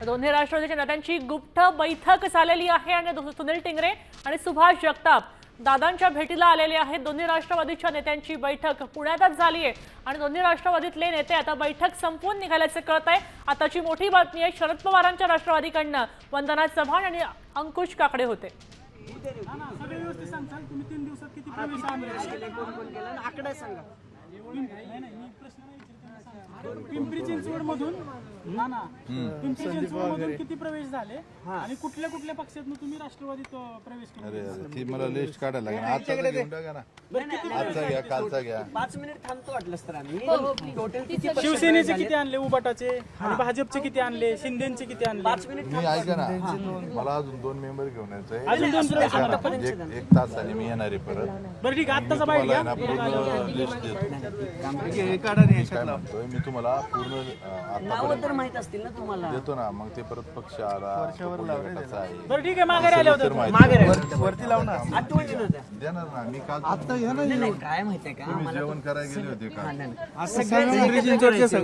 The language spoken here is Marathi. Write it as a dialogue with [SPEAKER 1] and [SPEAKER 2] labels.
[SPEAKER 1] दोन्ही राष्ट्रवादीच्या नेत्यांची गुप्त बैठक झालेली आहे आणि सुनील टिंगरे आणि सुभाष जगताप दादांच्या भेटीला आलेले आहेत। दोन्ही राष्ट्रवादीच्या नेत्यांची बैठक पुण्यातच झाली आहे आणि दोन्ही राष्ट्रवादीतले नेते आता बैठक संपवून निघाल्याचे कळत आहे। आताची मोठी बातमी आहे, शरद पवारांच्या राष्ट्रवादीकडनं वंदना चव्हाण आणि अंकुश काकडे होते।
[SPEAKER 2] पिंपरी चिंचवड मधून पिंपरी चिंचवड मधून किती प्रवेश झाले आणि कुठल्या कुठल्या पक्षातून तुम्ही राष्ट्रवादीत प्रवेश केला?
[SPEAKER 3] अरे ती मला लिस्ट काढायला लागेल। आजचा घेऊन टाका ना, आजचा घ्या, कालचा घ्या।
[SPEAKER 4] 5 मिनिट थांबतो वाटलंच तर आम्ही टोटल किती
[SPEAKER 2] शिवसेनेचे किती आणले, उबाटाचे आणि भाजपचे किती आणले, शिंदेचे किती आणले?
[SPEAKER 4] 5 मिनिट
[SPEAKER 3] मी ऐका ना, मला अजून 2 मेंबर घेऊन यायचंय।
[SPEAKER 2] अजून 2 प्रवेश
[SPEAKER 3] ऐका ना, एक तासाने मी येणार आहे परत।
[SPEAKER 2] बरं ठीक आहे, आत्ताचा बाईट घ्या।
[SPEAKER 3] ना पूर्ण लिस्ट देतो। मी काय म्हणतोय, मी तुम्हाला पूर्ण
[SPEAKER 4] नाव तर माहित असतील ना तुम्हाला?
[SPEAKER 3] देतो ना, मग ते परत पक्ष आला कसा आहे
[SPEAKER 2] बरं ठीक आहे, माघारी आले होते
[SPEAKER 4] वरती लावून आठवणी नव्हत्या
[SPEAKER 3] देणार ना मी काल।
[SPEAKER 4] नाही काय माहितीये का,
[SPEAKER 3] तुम्ही जेवण करायला गेले होते का?
[SPEAKER 4] सगळे